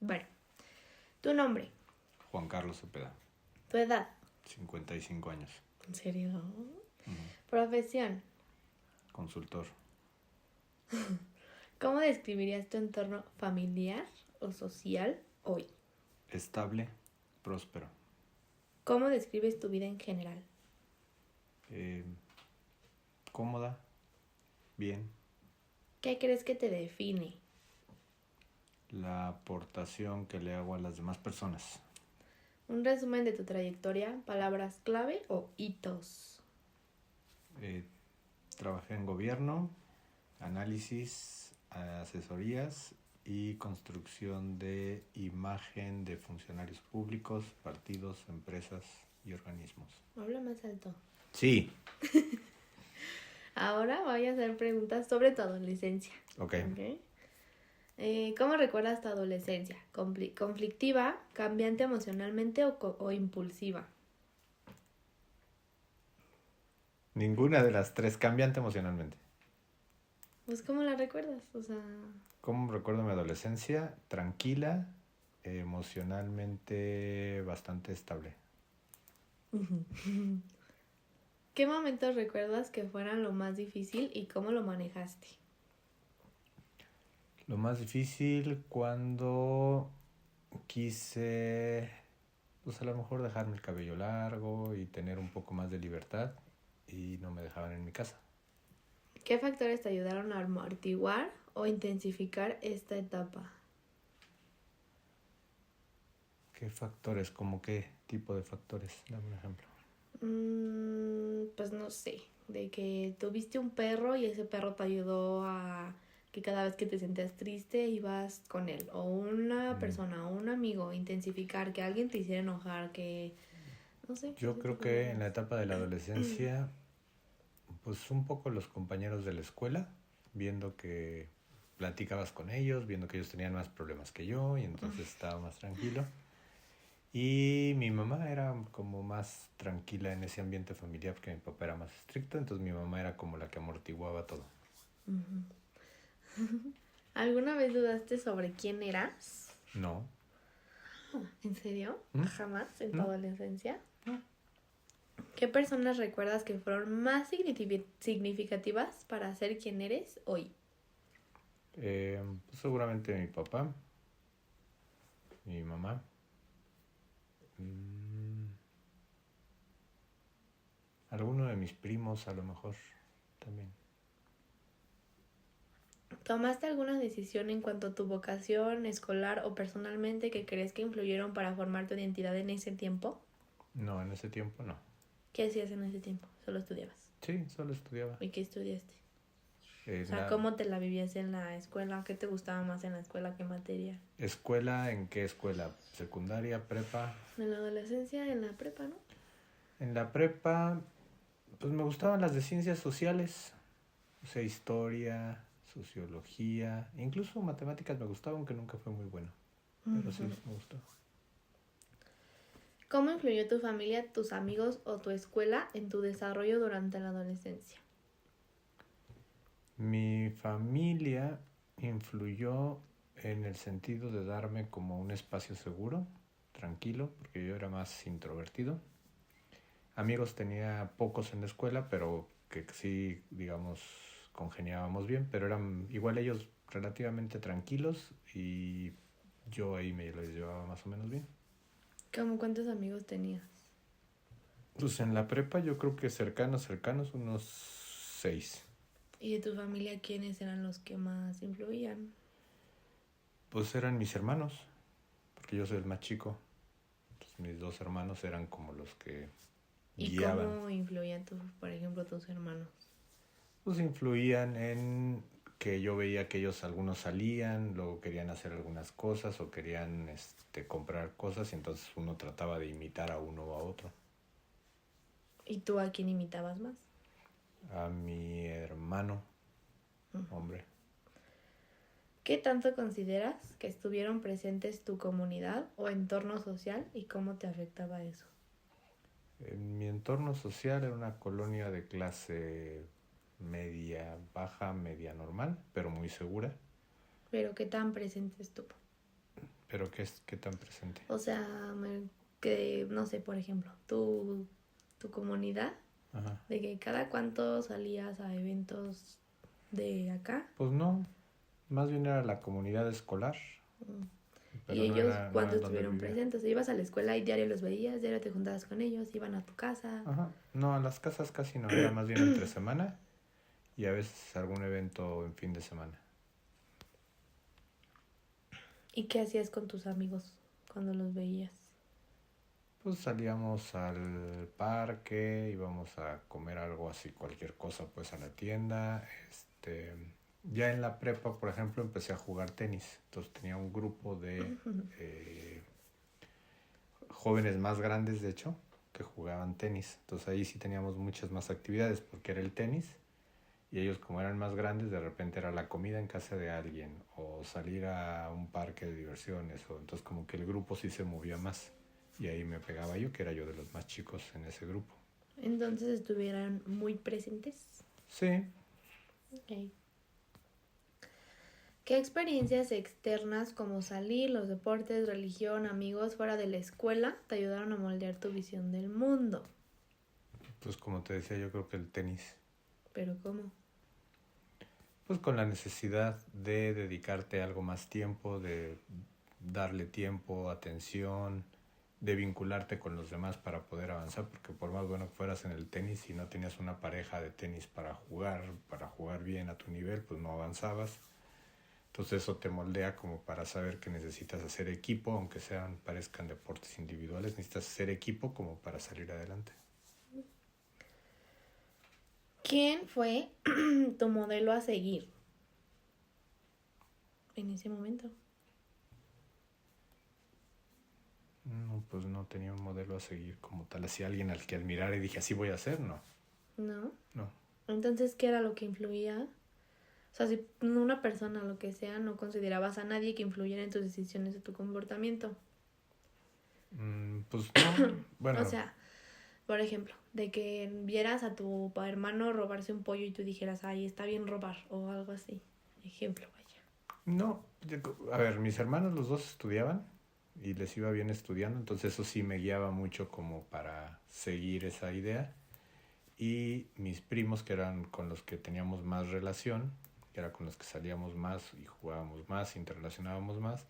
Bueno, tu nombre, Juan Carlos Cepeda, tu edad. 55 años. ¿En serio? Profesión. Consultor. ¿Cómo describirías tu entorno familiar o social hoy? Estable, próspero. ¿Cómo describes tu vida en general? Cómoda, bien. ¿Qué crees que te define? La aportación que le hago a las demás personas. Un resumen de tu trayectoria, palabras clave o hitos. Trabajé en gobierno, análisis, asesorías y construcción de imagen de funcionarios públicos, partidos, empresas y organismos. Habla más alto. Sí. Ahora voy a hacer preguntas sobre tu adolescencia. Ok. ¿Cómo recuerdas tu adolescencia? ¿Conflictiva, cambiante emocionalmente o impulsiva? Ninguna de las tres, cambiante emocionalmente. Pues, ¿cómo la recuerdas? O sea... ¿Cómo recuerdo mi adolescencia? Tranquila, emocionalmente bastante estable. ¿Qué momentos recuerdas que fueran lo más difícil y cómo lo manejaste? Lo más difícil cuando quise, pues a lo mejor dejarme el cabello largo y tener un poco más de libertad y no me dejaban en mi casa. ¿Qué factores te ayudaron a amortiguar o intensificar esta etapa? ¿Qué factores? ¿Cómo qué tipo de factores? Dame un ejemplo. Pues no sé, de que tuviste un perro y ese perro te ayudó a que cada vez que te sentías triste ibas con él, o una persona, o un amigo, intensificar, que alguien te hiciera enojar, que no sé. Yo creo que en la etapa de la adolescencia, pues un poco los compañeros de la escuela, viendo que platicabas con ellos, viendo que ellos tenían más problemas que yo y entonces estaba más tranquilo. Y mi mamá era como más tranquila en ese ambiente familiar porque mi papá era más estricto, entonces mi mamá era como la que amortiguaba todo. ¿Alguna vez dudaste sobre quién eras? No. ¿En serio? ¿Jamás en tu No. adolescencia? ¿Qué personas recuerdas que fueron más significativas para ser quien eres hoy? Pues seguramente mi papá, mi mamá. Alguno de mis primos a lo mejor también. ¿Tomaste alguna decisión en cuanto a tu vocación escolar o personalmente que crees que influyeron para formar tu identidad en ese tiempo? No, en ese tiempo no. ¿Qué hacías en ese tiempo? ¿Solo estudiabas? Sí, solo estudiaba. ¿Y qué estudiaste? O sea, ¿cómo te la vivías en la escuela? ¿Qué te gustaba más en la escuela? ¿Qué materia? ¿Escuela? ¿En qué escuela? ¿Secundaria? ¿Prepa? En la adolescencia, en la prepa, ¿no? En la prepa, pues me gustaban las de ciencias sociales. O sea, historia, sociología, incluso matemáticas me gustaba, aunque nunca fue muy bueno. Pero sí, me gustó. ¿Cómo influyó tu familia, tus amigos o tu escuela en tu desarrollo durante la adolescencia? Mi familia influyó en el sentido de darme como un espacio seguro, tranquilo, porque yo era más introvertido. Amigos tenía pocos en la escuela, pero que sí, digamos, congeniábamos bien, pero eran igual ellos relativamente tranquilos y yo ahí me los llevaba más o menos bien. ¿Cómo cuántos amigos tenías? Pues en la prepa yo creo que cercanos, unos 6. ¿Y de tu familia quiénes eran los que más influían? Pues eran mis hermanos, porque yo soy el más chico. Entonces mis 2 hermanos eran como los que guiaban. ¿Y cómo influían, por ejemplo, tus hermanos? Pues influían en que yo veía que ellos algunos salían, luego querían hacer algunas cosas o querían comprar cosas y entonces uno trataba de imitar a uno o a otro. ¿Y tú a quién imitabas más? A mi hermano, hombre. ¿Qué tanto consideras que estuvieron presentes tu comunidad o entorno social y cómo te afectaba eso? En mi entorno social era una colonia de clase media baja, media normal, pero muy segura. ¿Pero qué tan presente estuvo? ¿Pero qué tan presente? O sea, que, no sé, por ejemplo, tu comunidad, Ajá. de que cada cuánto salías a eventos de acá. Pues no, más bien era la comunidad escolar, Mm. Y pero no ellos, era, no cuando era donde estuvieron vivía. presentes, ibas a la escuela y diario los veías, diario te juntabas con ellos, iban a tu casa. Ajá. No, a las casas casi no, era más bien entre semana y a veces algún evento en fin de semana. ¿Y qué hacías con tus amigos cuando los veías? Pues salíamos al parque, íbamos a comer algo así, cualquier cosa, pues a la tienda. Ya en la prepa, por ejemplo, empecé a jugar tenis. Entonces tenía un grupo de jóvenes más grandes, de hecho, que jugaban tenis. Entonces ahí sí teníamos muchas más actividades porque era el tenis y ellos como eran más grandes, de repente era la comida en casa de alguien o salir a un parque de diversiones. Entonces como que el grupo sí se movía más. Y ahí me pegaba yo, que era yo de los más chicos en ese grupo. Entonces estuvieran muy presentes. Sí, Ok. ¿Qué experiencias externas como salir, los deportes, religión, amigos fuera de la escuela te ayudaron a moldear tu visión del mundo? pues como te decía, yo creo que el tenis. ¿Pero cómo? Pues con la necesidad de dedicarte algo más tiempo, de darle tiempo, atención, de vincularte con los demás para poder avanzar, porque por más bueno que fueras en el tenis, si no tenías una pareja de tenis para jugar bien a tu nivel, pues no avanzabas. Entonces eso te moldea como para saber que necesitas hacer equipo, aunque parezcan deportes individuales, necesitas hacer equipo como para salir adelante. ¿Quién fue tu modelo a seguir en ese momento? No, pues no tenía un modelo a seguir como tal, así alguien al que admirar y dije, así voy a hacer, no. ¿No? No. Entonces, ¿qué era lo que influía? O sea, si una persona, lo que sea, no considerabas a nadie que influyera en tus decisiones o tu comportamiento. Pues no, O bueno, sea, por ejemplo, de que vieras a tu hermano robarse un pollo y tú dijeras, ay, está bien robar, o algo así. Ejemplo, vaya. no. A ver, mis hermanos los dos estudiaban y les iba bien estudiando, entonces eso sí me guiaba mucho como para seguir esa idea. Y mis primos, que eran con los que teníamos más relación, que era con los que salíamos más y jugábamos más, interrelacionábamos más,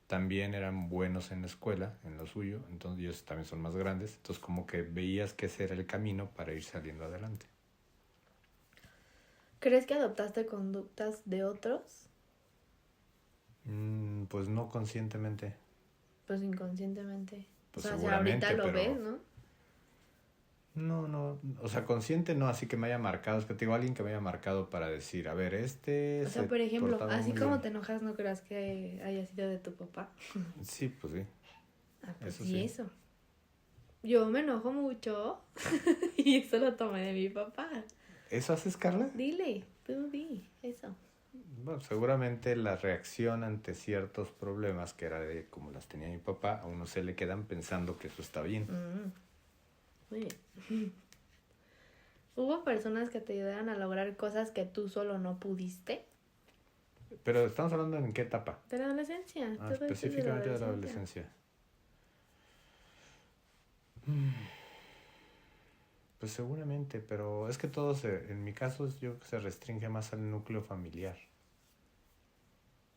también eran buenos en la escuela, en lo suyo, entonces ellos también son más grandes, entonces como que veías que ese era el camino para ir saliendo adelante. ¿Crees que adoptaste conductas de otros? Pues no conscientemente, Pues inconscientemente. O pues sea, si ahorita seguramente, lo ves, pero ¿no? no, o sea, consciente no, así que me haya marcado, es que te digo alguien que me haya marcado para decir, a ver, O sea, se por ejemplo, portaba así muy como bien. te enojas, no creas que haya sido de tu papá. Sí, pues sí, Ah, pues eso sí, sí. eso. Yo me enojo mucho y eso lo tomé de mi papá. ¿Eso haces, Carla? Dile, tú di, eso. Bueno, seguramente la reacción ante ciertos problemas, que era de como las tenía mi papá, a uno se le quedan pensando que eso está bien. Muy bien. ¿Hubo personas que te ayudaran a lograr cosas que tú solo no pudiste? Pero estamos hablando en qué etapa. De la adolescencia. Todo esto es de la Específicamente de la adolescencia. adolescencia. Pues seguramente, pero es que en mi caso, yo creo que se restringe más al núcleo familiar.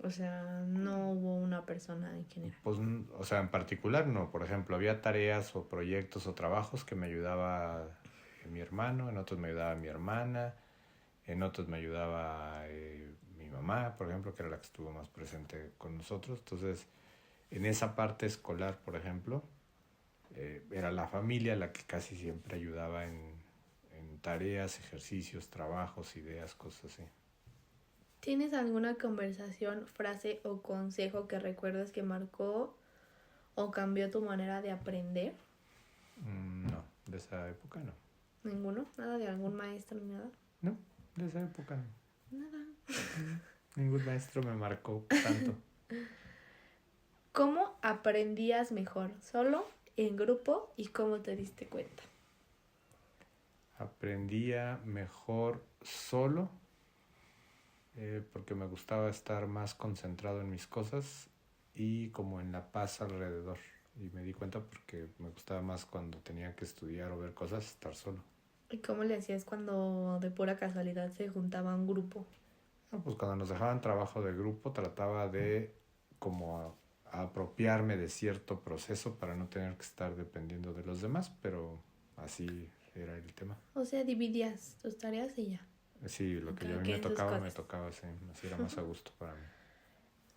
O sea, no hubo una persona en general. Pues, o sea, en particular no. Por ejemplo, había tareas o proyectos o trabajos que me ayudaba mi hermano, en otros me ayudaba mi hermana, en otros me ayudaba mi mamá, por ejemplo, que era la que estuvo más presente con nosotros. Entonces, en esa parte escolar, por ejemplo, era la familia la que casi siempre ayudaba en tareas, ejercicios, trabajos, ideas, cosas así. ¿Tienes alguna conversación, frase o consejo que recuerdas que marcó o cambió tu manera de aprender? No, de esa época no. ¿Ninguno? ¿Nada de algún maestro ni nada? No, de esa época no. Nada. Ningún maestro me marcó tanto. ¿Cómo aprendías mejor? ¿Solo? ¿En grupo? ¿Y cómo te diste cuenta? Aprendía mejor solo porque me gustaba estar más concentrado en mis cosas y como en La Paz alrededor. Y me di cuenta porque me gustaba más cuando tenía que estudiar o ver cosas, estar solo. ¿Y cómo le hacías cuando de pura casualidad se juntaba un grupo? No, pues cuando nos dejaban trabajo de grupo trataba de como apropiarme de cierto proceso para no tener que estar dependiendo de los demás, pero así era el tema. O sea, dividías tus tareas y ya. Sí, lo que ya a Cada mí me quien sus tocaba, cosas. sí, así era más a gusto para mí.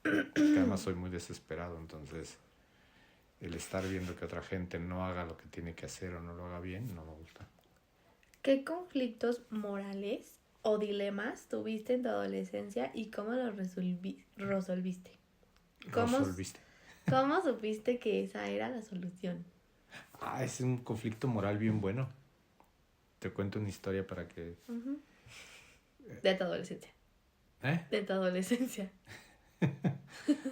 Porque además soy muy desesperado, entonces el estar viendo que otra gente no haga lo que tiene que hacer o no lo haga bien, no me gusta. ¿Qué conflictos morales o dilemas tuviste en tu adolescencia y cómo los resolviste? ¿Cómo, ¿Resolviste? ¿Cómo supiste que esa era la solución? Ah, es un conflicto moral bien bueno. Te cuento una historia para que... Ujú. De tu adolescencia. ¿Eh? De tu adolescencia.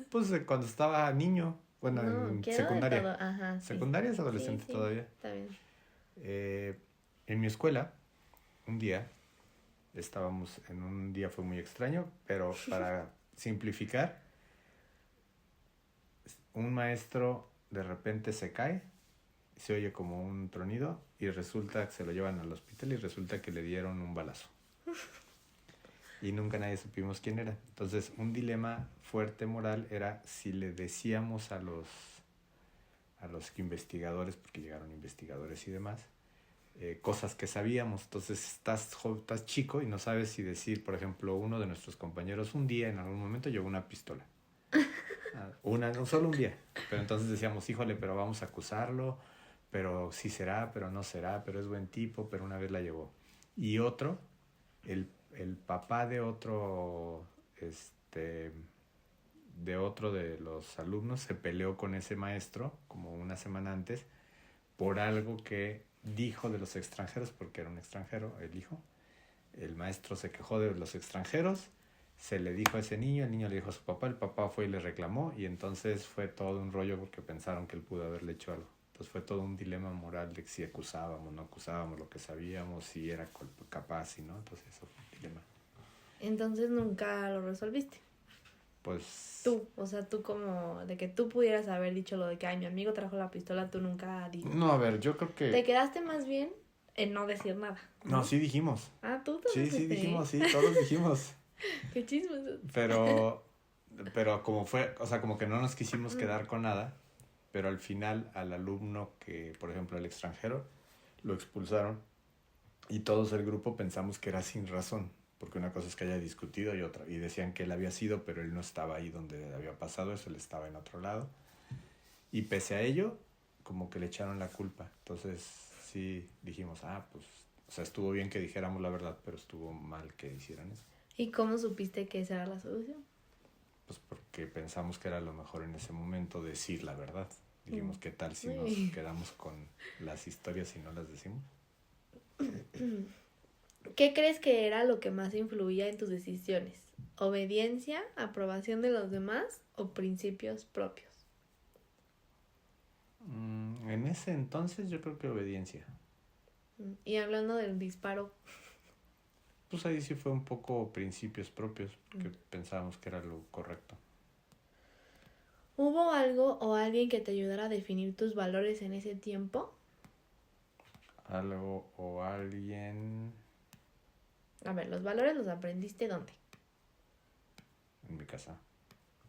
Pues cuando estaba niño, bueno, No, en quiero de secundaria. todo. Ajá, sí. Secundaria es Sí, adolescente sí. todavía. Está bien. En mi escuela, un día, estábamos en un día fue muy extraño, pero para simplificar, un maestro de repente se cae, se oye como un tronido y resulta que se lo llevan al hospital y resulta que le dieron un balazo. Y nunca nadie supimos quién era. Entonces, un dilema fuerte moral era si le decíamos a los investigadores, porque llegaron investigadores y demás, cosas que sabíamos. Entonces estás chico y no sabes si decir, por ejemplo, uno de nuestros compañeros un día, en algún momento, llevó una pistola. No solo un día. Pero entonces decíamos, híjole, pero vamos a acusarlo, pero sí será, pero no será, pero es buen tipo, pero una vez la llevó. Y otro, el papá de otro, de otro de los alumnos se peleó con ese maestro como una semana antes por algo que dijo de los extranjeros, porque era un extranjero, el hijo. El maestro se quejó de los extranjeros, se le dijo a ese niño, el niño le dijo a su papá, el papá fue y le reclamó y entonces fue todo un rollo porque pensaron que él pudo haberle hecho algo. Entonces fue todo un dilema moral de si acusábamos, no acusábamos lo que sabíamos, si era capaz y no. Entonces eso fue un dilema. Entonces nunca lo resolviste. Pues... Tú, o sea, tú como de que tú pudieras haber dicho lo de que, ay, mi amigo trajo la pistola, tú nunca dijiste. No, a ver, yo creo que... Te quedaste más bien en no decir nada. No, sí dijimos. Ah, tú Sí, también. dijimos, sí, todos dijimos. Qué chismoso. Pero como fue, o sea, como que no nos quisimos quedar con nada, pero al final al alumno que, por ejemplo, el extranjero, lo expulsaron y todos el grupo pensamos que era sin razón, porque una cosa es que haya discutido y decían que él había sido, pero él no estaba ahí donde había pasado eso, él estaba en otro lado. Y pese a ello, como que le echaron la culpa. Entonces sí dijimos, pues, o sea, estuvo bien que dijéramos la verdad, pero estuvo mal que hicieran eso. ¿Y cómo supiste que esa era la solución? Pues porque pensamos que era lo mejor en ese momento decir la verdad. Dijimos, ¿qué tal si nos quedamos con las historias y no las decimos? ¿Qué crees que era lo que más influía en tus decisiones? ¿Obediencia, aprobación de los demás o principios propios? En ese entonces yo creo que obediencia. Y hablando del disparo, Pues ahí sí fue un poco principios propios, porque pensábamos que era lo correcto. ¿hubo algo o alguien que te ayudara a definir tus valores en ese tiempo? Algo o alguien... A ver, los valores los aprendiste ¿dónde? En mi casa.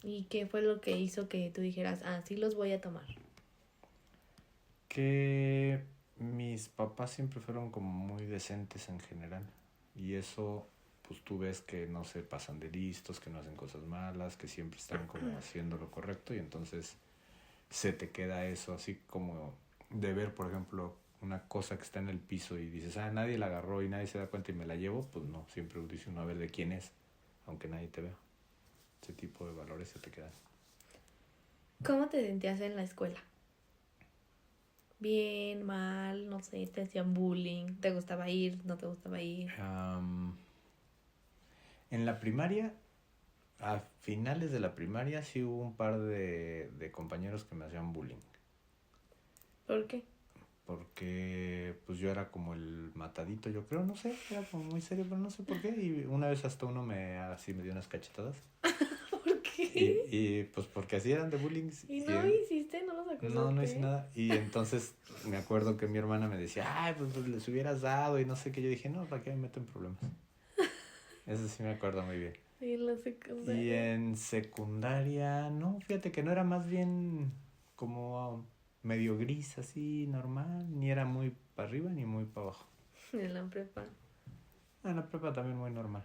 ¿Y qué fue lo que hizo que tú dijeras, sí los voy a tomar? Que mis papás siempre fueron como muy decentes en general. Y eso, pues tú ves que no se pasan de listos, que no hacen cosas malas, que siempre están como haciendo lo correcto y entonces se te queda eso, así como de ver, por ejemplo, una cosa que está en el piso y dices, nadie la agarró y nadie se da cuenta y me la llevo, pues no, siempre dice uno a ver de quién es, aunque nadie te vea. Ese tipo de valores se te quedan. ¿Cómo te sentías en la escuela? Bien, mal, no sé, te hacían bullying, te gustaba ir, no te gustaba ir. En la primaria, a finales de la primaria, sí hubo un par de compañeros que me hacían bullying. ¿Por qué? Porque pues yo era como el matadito, yo creo, no sé, era como muy serio, pero no sé por qué. Y una vez hasta uno me dio unas cachetadas. ¿Por qué? Y pues porque así eran de bullying. ¿Y no hiciste? ¿No los acusaste? No hice nada. Y entonces me acuerdo que mi hermana me decía, ay, pues les hubieras dado y no sé qué. Yo dije, no, ¿para qué me meto en problemas? Eso sí me acuerdo muy bien. Y en la Y secundaria. en secundaria, no, fíjate que no era, más bien como medio gris, así, normal. Ni era muy para arriba ni muy para abajo. En la prepa. En la prepa también muy normal,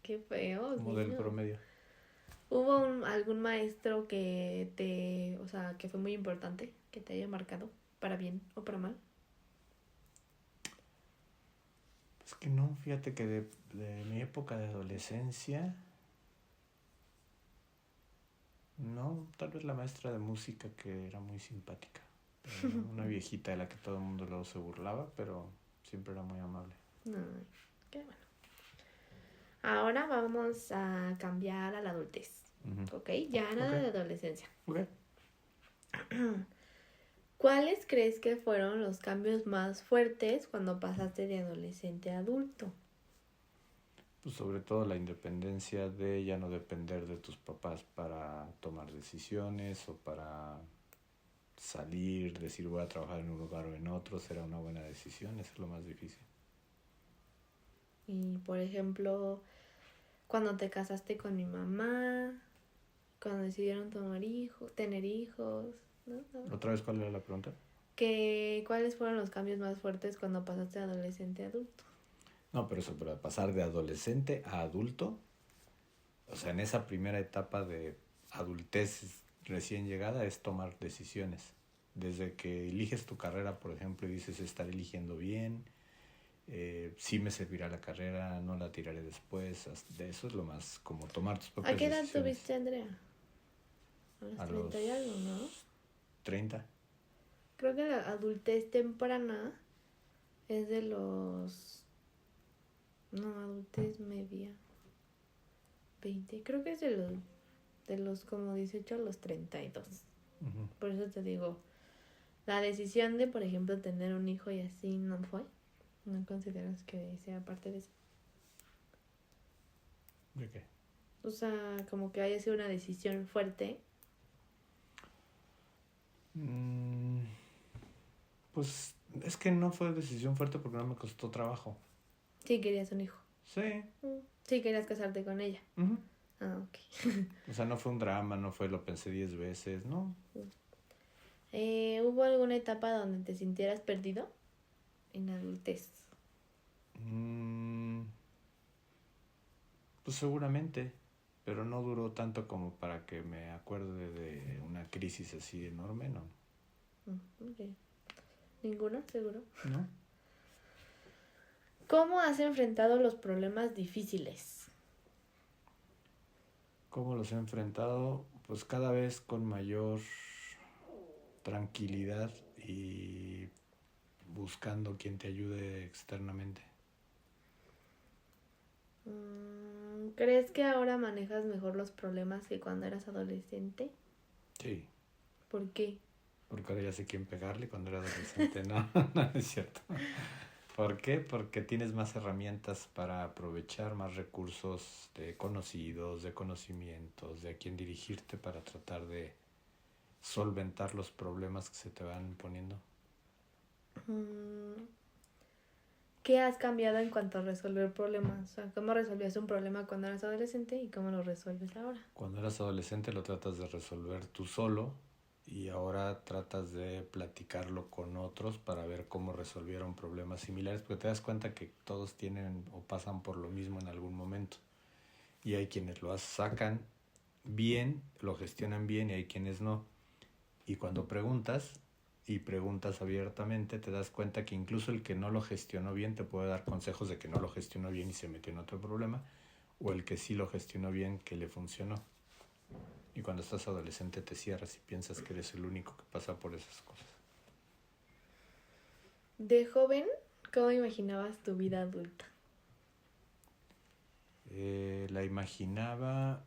Qué feo, como del niño. promedio. ¿Hubo algún maestro o sea, que fue muy importante, que te haya marcado, para bien o para mal? Es que no, fíjate que de mi época de adolescencia, no, tal vez la maestra de música que era muy simpática. Una viejita de la que todo el mundo luego se burlaba, pero siempre era muy amable. Ay, qué bueno. Ahora vamos a cambiar a la adultez. Uh-huh. ¿Ok? Ya nada de adolescencia. Ok. ¿Cuáles crees que fueron los cambios más fuertes cuando pasaste de adolescente a adulto? Pues sobre todo la independencia de ya no depender de tus papás para tomar decisiones o para salir, decir voy a trabajar en un lugar o en otro, será una buena decisión, eso es lo más difícil. Y, por ejemplo, cuando te casaste con mi mamá, cuando decidieron tener hijos, ¿no? ¿Otra vez cuál era la pregunta? ¿Cuáles fueron los cambios más fuertes cuando pasaste de adolescente a adulto? No, pero pasar de adolescente a adulto, o sea, en esa primera etapa de adultez recién llegada es tomar decisiones. Desde que eliges tu carrera, por ejemplo, y dices estar eligiendo bien, sí me servirá la carrera, no la tiraré después, de eso es lo más, como tomar tus propias ¿A qué edad decisiones. tuviste, Andrea? A los 30 y algo, ¿no? 30. Creo que la adultez temprana es de los... No, adultez media. 20. Creo que es de los como 18 a los 32. Uh-huh. Por eso te digo, la decisión de, por ejemplo, tener un hijo y así no fue. ¿No consideras que sea parte de eso? ¿De qué? O sea, como que haya sido una decisión fuerte. Pues es que no fue decisión fuerte porque no me costó trabajo. Sí querías un hijo. Sí. Sí querías casarte con ella. Uh-huh. Ah, ok. O sea, no fue un drama, no fue lo pensé 10 veces, ¿no? ¿Hubo alguna etapa donde te sintieras perdido? En adultez. Pues seguramente, pero no duró tanto como para que me acuerde de una crisis así enorme, ¿no? Okay. ¿Ninguno, seguro? ¿No? ¿Cómo has enfrentado los problemas difíciles? ¿Cómo los he enfrentado? Pues cada vez con mayor tranquilidad y buscando quien te ayude externamente. ¿Crees que ahora manejas mejor los problemas que cuando eras adolescente? Sí. ¿Por qué? Porque ahora ya sé quién pegarle cuando era adolescente. No, no es cierto. ¿Por qué? Porque tienes más herramientas para aprovechar, más recursos de conocidos, de conocimientos, de a quién dirigirte para tratar de solventar los problemas que se te van poniendo. ¿Qué has cambiado en cuanto a resolver problemas? O sea, ¿cómo resolvías un problema cuando eras adolescente y cómo lo resuelves ahora? Cuando eras adolescente lo tratas de resolver tú solo y ahora tratas de platicarlo con otros para ver cómo resolvieron problemas similares, porque te das cuenta que todos tienen o pasan por lo mismo en algún momento. Y hay quienes lo sacan bien, lo gestionan bien y hay quienes no. Y cuando preguntas abiertamente, te das cuenta que incluso el que no lo gestionó bien te puede dar consejos de que no lo gestionó bien y se metió en otro problema, o el que sí lo gestionó bien, que le funcionó. Y cuando estás adolescente te cierras y piensas que eres el único que pasa por esas cosas. De joven, ¿cómo imaginabas tu vida adulta? La imaginaba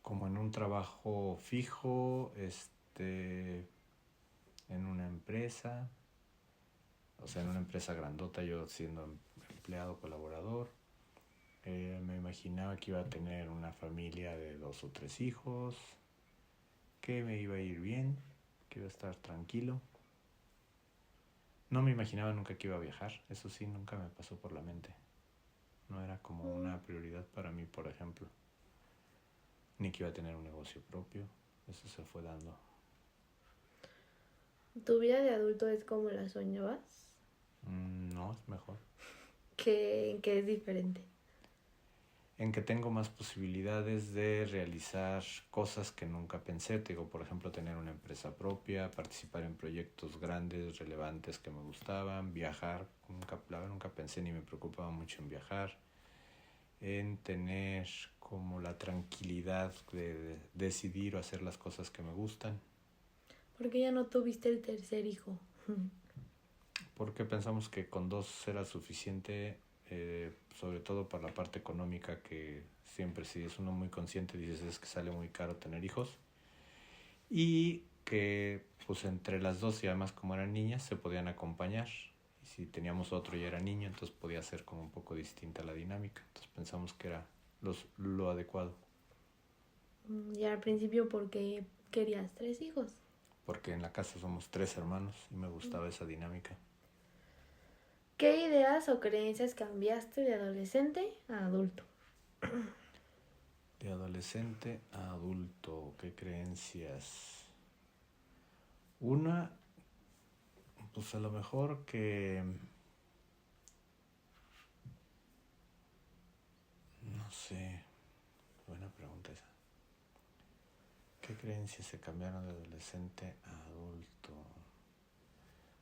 como en un trabajo fijo, en una empresa, o sea, en una empresa grandota, yo siendo empleado, colaborador, Me imaginaba que iba a tener una familia de 2 o 3 hijos, que me iba a ir bien, que iba a estar tranquilo. No me imaginaba nunca que iba a viajar, eso sí, nunca me pasó por la mente. No era como una prioridad para mí, por ejemplo. Ni que iba a tener un negocio propio, eso se fue dando. ¿Tu vida de adulto es como la soñabas? No, es mejor. ¿Qué es diferente? En que tengo más posibilidades de realizar cosas que nunca pensé. Te digo, por ejemplo, tener una empresa propia, participar en proyectos grandes, relevantes que me gustaban, viajar. Nunca pensé ni me preocupaba mucho en viajar. En tener como la tranquilidad de decidir o hacer las cosas que me gustan. ¿Por qué ya no tuviste el tercer hijo? Porque pensamos que con 2 era suficiente, sobre todo para la parte económica, que siempre si es uno muy consciente dices es que sale muy caro tener hijos, y que pues entre las dos y además como eran niñas se podían acompañar, y si teníamos otro y era niño entonces podía ser como un poco distinta la dinámica, entonces pensamos que era lo adecuado. Y al principio, ¿por qué querías 3 hijos? Porque en la casa somos 3 hermanos y me gustaba esa dinámica. ¿Qué ideas o creencias cambiaste de adolescente a adulto? De adolescente a adulto, ¿qué creencias? Una, pues a lo mejor que, no sé, buena pregunta esa. ¿Qué creencias se cambiaron de adolescente a adulto?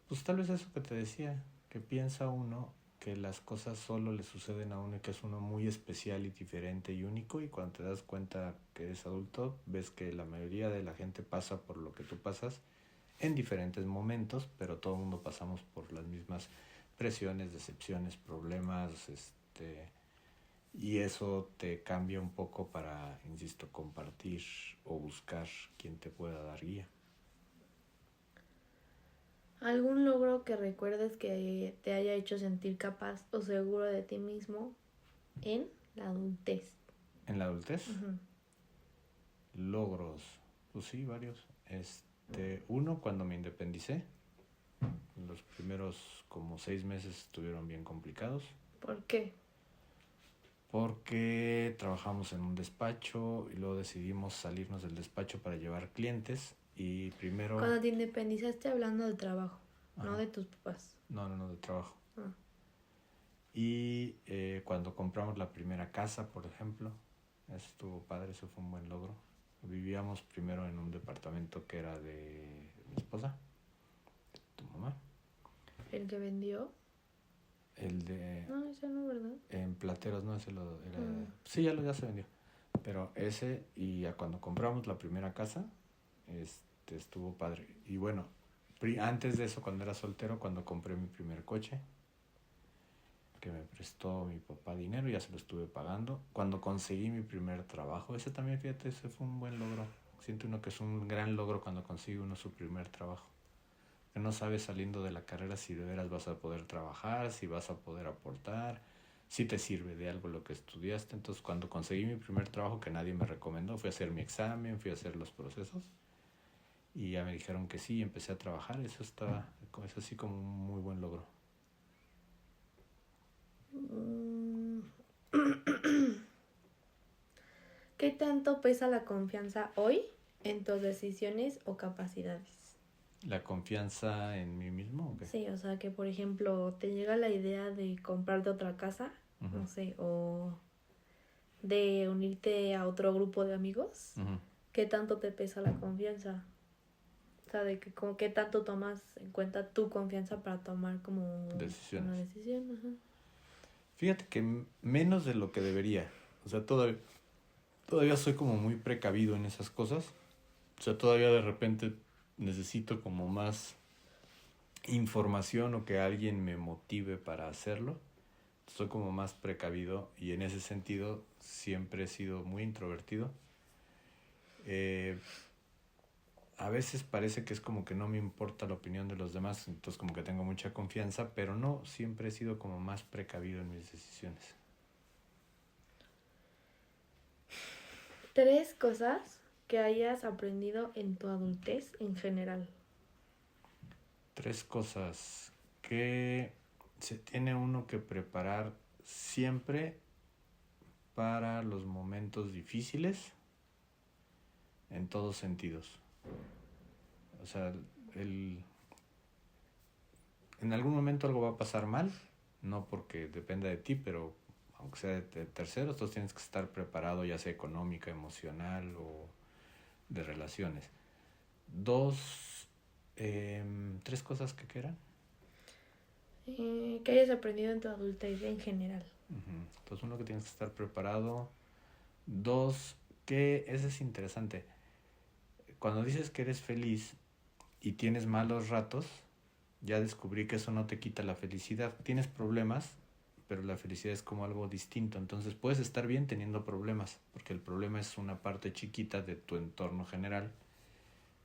Pues tal vez eso que te decía, que piensa uno que las cosas solo le suceden a uno y que es uno muy especial y diferente y único, y cuando te das cuenta que eres adulto, ves que la mayoría de la gente pasa por lo que tú pasas en diferentes momentos, pero todo el mundo pasamos por las mismas presiones, decepciones, problemas, y eso te cambia un poco para, insisto, compartir o buscar quien te pueda dar guía. ¿Algún logro que recuerdes que te haya hecho sentir capaz o seguro de ti mismo en la adultez? En la adultez, Uh-huh. logros, pues sí, varios. Uno, cuando me independicé, los primeros como 6 meses estuvieron bien complicados. ¿Por qué? Porque trabajamos en un despacho y luego decidimos salirnos del despacho para llevar clientes, y primero... Cuando te independizaste, hablando de trabajo, Ajá. no de tus papás. No, de trabajo. Ah. Y cuando compramos la primera casa, por ejemplo, eso estuvo padre, eso fue un buen logro. Vivíamos primero en un departamento que era de mi esposa, tu mamá. ¿El que vendió? El de... No, ese no, ¿verdad? En Plateros, no, ese lo era... Sí, ya se vendió. Pero ese, y ya cuando compramos la primera casa, estuvo padre. Y bueno, antes de eso, cuando era soltero, cuando compré mi primer coche, que me prestó mi papá dinero, ya se lo estuve pagando. Cuando conseguí mi primer trabajo, ese también, fíjate, ese fue un buen logro. Siento uno que es un gran logro cuando consigue uno su primer trabajo. Que no sabes saliendo de la carrera si de veras vas a poder trabajar, si vas a poder aportar, si te sirve de algo lo que estudiaste. Entonces, cuando conseguí mi primer trabajo, que nadie me recomendó, fui a hacer mi examen, fui a hacer los procesos, y ya me dijeron que sí, y empecé a trabajar. Eso es así como un muy buen logro. ¿Qué tanto pesa la confianza hoy en tus decisiones o capacidades? ¿La confianza en mí mismo o qué? Sí, o sea que por ejemplo te llega la idea de comprarte otra casa, Uh-huh. no sé, o de unirte a otro grupo de amigos. Uh-huh. ¿Qué tanto te pesa la confianza? O sea, de que como qué tanto tomas en cuenta tu confianza para tomar como Decisiones. una decisión. Ajá. Fíjate que menos de lo que debería. O sea, todavía soy como muy precavido en esas cosas. O sea, todavía de repente necesito como más información o que alguien me motive para hacerlo. Soy como más precavido, y en ese sentido siempre he sido muy introvertido. A veces parece que es como que no me importa la opinión de los demás, entonces como que tengo mucha confianza, pero no, siempre he sido como más precavido en mis decisiones. 3 cosas que hayas aprendido en tu adultez en general. 3 cosas que se tiene uno que preparar siempre para los momentos difíciles en todos sentidos. O sea, en algún momento algo va a pasar mal, no porque dependa de ti, pero aunque sea de terceros, tú tienes que estar preparado, ya sea económica, emocional o de relaciones. 2, 3 cosas que eran. Que hayas aprendido en tu adultez en general. Entonces, uno, que tienes que estar preparado. 2, que ese es interesante. Cuando dices que eres feliz y tienes malos ratos, ya descubrí que eso no te quita la felicidad. Tienes problemas, pero la felicidad es como algo distinto. Entonces puedes estar bien teniendo problemas, porque el problema es una parte chiquita de tu entorno general,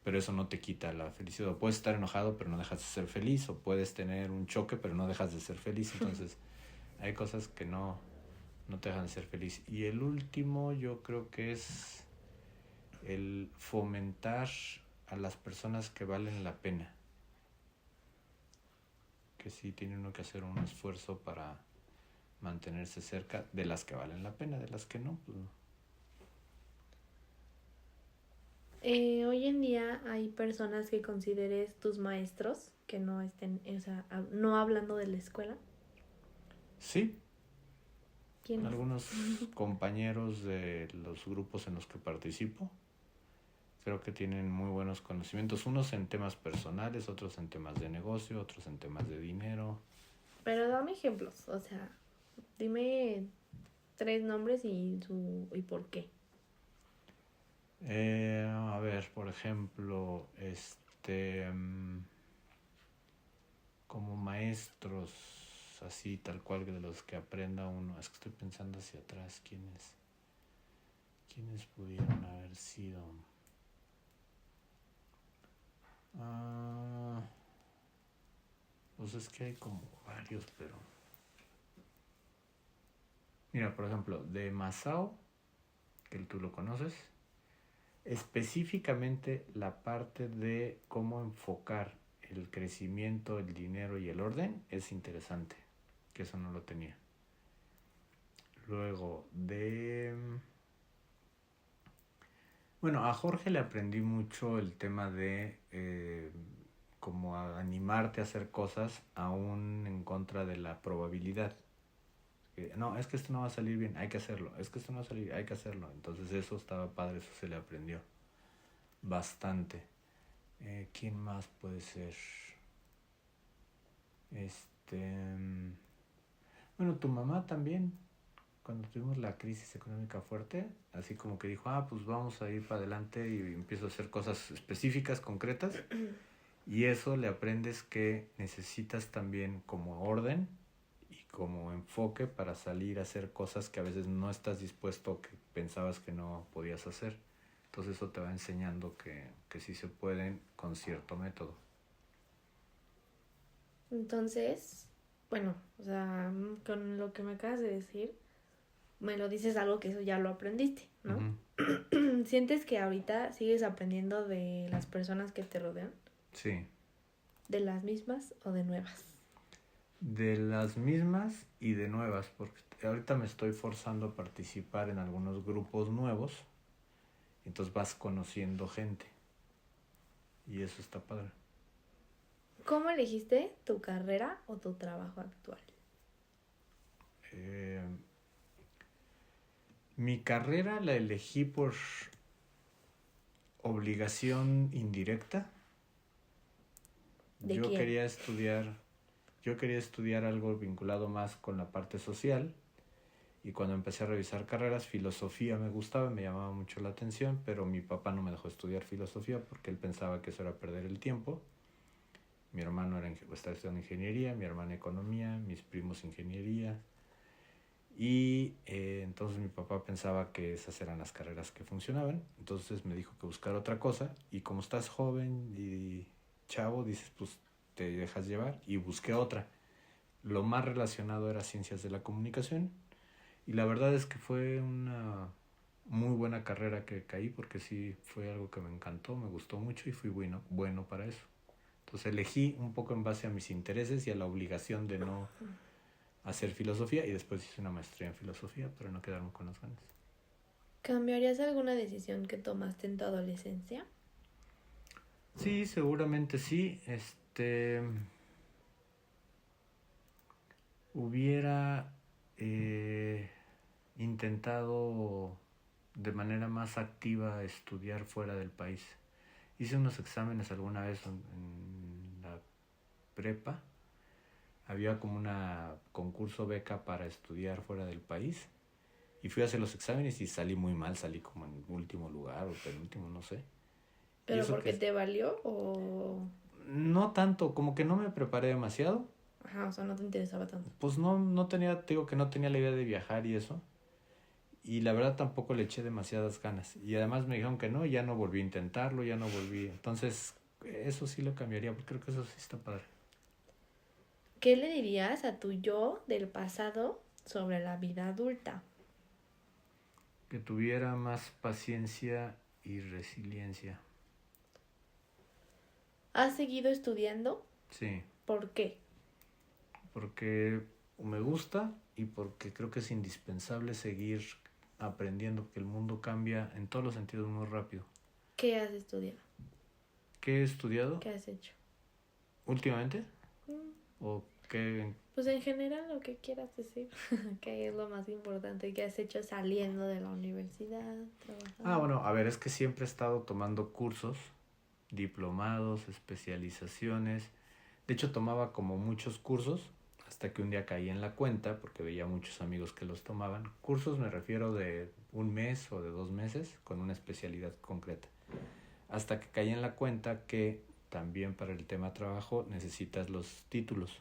pero eso no te quita la felicidad. O puedes estar enojado, pero no dejas de ser feliz, o puedes tener un choque, pero no dejas de ser feliz. Entonces hay cosas que no te dejan de ser feliz. Y el último, yo creo que es el fomentar a las personas que valen la pena. Que sí tiene uno que hacer un esfuerzo para mantenerse cerca de las que valen la pena, de las que no, pues no. Hoy en día hay personas que consideres tus maestros que no estén, o sea, no hablando de la escuela. Sí. ¿Quiénes? Algunos compañeros de los grupos en los que participo creo que tienen muy buenos conocimientos, unos en temas personales, otros en temas de negocio, otros en temas de dinero. Pero dame ejemplos, o sea, dime 3 nombres y por qué. A ver, por ejemplo, como maestros, así tal cual, de los que aprenda uno. Es que estoy pensando hacia atrás, ¿quiénes pudieron haber sido? Pues es que hay como varios, pero... Mira, por ejemplo, de Masao, que tú lo conoces, específicamente la parte de cómo enfocar el crecimiento, el dinero y el orden es interesante, que eso no lo tenía. Luego bueno, a Jorge le aprendí mucho el tema de como animarte a hacer cosas aún en contra de la probabilidad. No, es que esto no va a salir bien, hay que hacerlo. Es que esto no va a salir, hay que hacerlo. Entonces eso estaba padre, eso se le aprendió bastante. ¿Quién más puede ser? Bueno, tu mamá también, cuando tuvimos la crisis económica fuerte, así como que dijo, pues vamos a ir para adelante, y empiezo a hacer cosas específicas, concretas, y eso le aprendes que necesitas también como orden y como enfoque para salir a hacer cosas que a veces no estás dispuesto o que pensabas que no podías hacer. Entonces eso te va enseñando que sí se pueden con cierto método. Entonces, bueno, o sea, con lo que me acabas de decir, me lo dices algo que eso ya lo aprendiste, ¿no? Uh-huh. ¿Sientes que ahorita sigues aprendiendo de las personas que te rodean? Sí. ¿De las mismas o de nuevas? De las mismas y de nuevas, porque ahorita me estoy forzando a participar en algunos grupos nuevos, entonces vas conociendo gente y eso está padre. ¿Cómo elegiste tu carrera o tu trabajo actual? Mi carrera la elegí por obligación indirecta. Yo quería estudiar algo vinculado más con la parte social, y cuando empecé a revisar carreras, filosofía me gustaba, me llamaba mucho la atención, pero mi papá no me dejó estudiar filosofía porque él pensaba que eso era perder el tiempo. Mi hermano estaba estudiando ingeniería, mi hermana economía, mis primos ingeniería, y entonces mi papá pensaba que esas eran las carreras que funcionaban. Entonces me dijo que buscar otra cosa, y como estás joven y chavo, dices, pues te dejas llevar, y busqué otra. Lo más relacionado era ciencias de la comunicación, y la verdad es que fue muy buena carrera que caí porque sí fue algo que me encantó, me gustó mucho y fui bueno para eso. Entonces elegí un poco en base a mis intereses y a la obligación de no hacer filosofía y después hice una maestría en filosofía para no quedarme con las ganas. ¿Cambiarías alguna decisión que tomaste en tu adolescencia? Sí, seguramente sí. Hubiera intentado de manera más activa estudiar fuera del país. Hice unos exámenes alguna vez en la prepa. Había como una concurso beca para estudiar fuera del país. Y fui a hacer los exámenes y salí muy mal, salí como en último lugar o penúltimo, no sé. Y ¿Pero eso porque que te valió o...? no tanto, como que no me preparé demasiado. Ajá, o sea, no te interesaba tanto. Pues no tenía, te digo que no tenía la idea de viajar y eso. Y la verdad tampoco le eché demasiadas ganas. Y además me dijeron que no, y ya no volví a intentarlo, ya no volví. Entonces, eso sí lo cambiaría, porque creo que eso sí está padre. ¿Qué le dirías a tu yo del pasado sobre la vida adulta? Que tuviera más paciencia y resiliencia. ¿Has seguido estudiando? Sí, ¿Por qué? porque me gusta y porque creo que es indispensable seguir aprendiendo, porque el mundo cambia en todos los sentidos muy rápido. ¿Qué has estudiado? ¿Qué he estudiado ¿Qué has hecho? últimamente? Mm, ¿O qué? Pues en general lo que quieras decir. ¿Qué es lo más importante que has hecho saliendo de la universidad, trabajando? Bueno, a ver, es que siempre he estado tomando cursos, diplomados, especializaciones. De hecho, tomaba como muchos cursos hasta que un día caí en la cuenta porque veía muchos amigos que los tomaban. Cursos me refiero de un mes o de 2 meses con una especialidad concreta. Hasta que caí en la cuenta que también para el tema trabajo necesitas los títulos.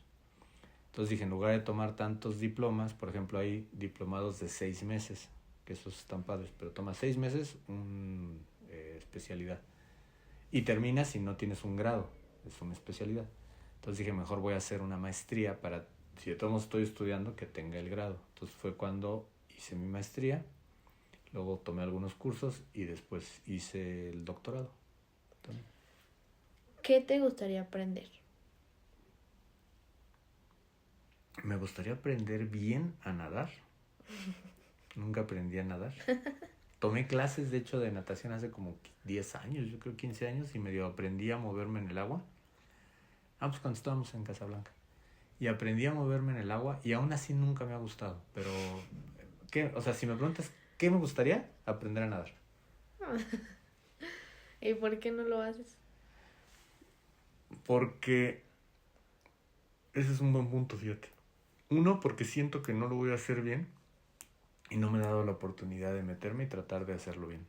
Entonces dije, en lugar de tomar tantos diplomas, por ejemplo, hay diplomados de 6 meses, que esos están padres, pero tomas 6 meses una especialidad. Y terminas si no tienes un grado, es una especialidad. Entonces dije, mejor voy a hacer una maestría para, si de todos modos estoy estudiando, que tenga el grado. Entonces fue cuando hice mi maestría, luego tomé algunos cursos y después hice el doctorado también. ¿Qué te gustaría aprender? Me gustaría aprender bien a nadar. Nunca aprendí a nadar. Tomé clases, de hecho, de natación hace como 10 años, yo creo 15 años, y medio aprendí a moverme en el agua. Pues cuando estábamos en Casablanca. Y aprendí a moverme en el agua y aún así nunca me ha gustado. Pero, ¿qué? O sea, si me preguntas, ¿qué me gustaría? Aprender a nadar. ¿Y por qué no lo haces? Porque ese es un buen punto, fíjate. Uno, porque siento que no lo voy a hacer bien y no me he dado la oportunidad de meterme y tratar de hacerlo bien.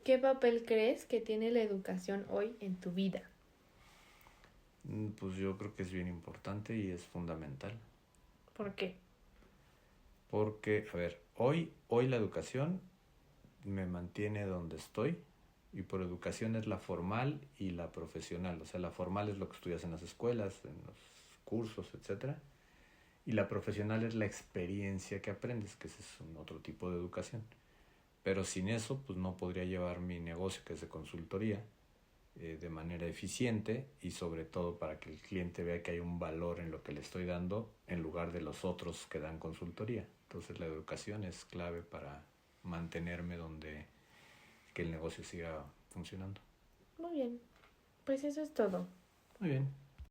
¿Qué papel crees que tiene la educación hoy en tu vida? Pues yo creo que es bien importante y es fundamental. ¿Por qué? Porque, a ver, hoy la educación me mantiene donde estoy, y por educación es la formal y la profesional. O sea, la formal es lo que estudias en las escuelas, en los cursos, etcétera, y la profesional es la experiencia que aprendes, que ese es un otro tipo de educación. Pero sin eso, pues no podría llevar mi negocio, que es de consultoría, de manera eficiente y sobre todo para que el cliente vea que hay un valor en lo que le estoy dando en lugar de los otros que dan consultoría. Entonces la educación es clave para mantenerme donde, que el negocio siga funcionando. Muy bien. Pues eso es todo. Muy bien.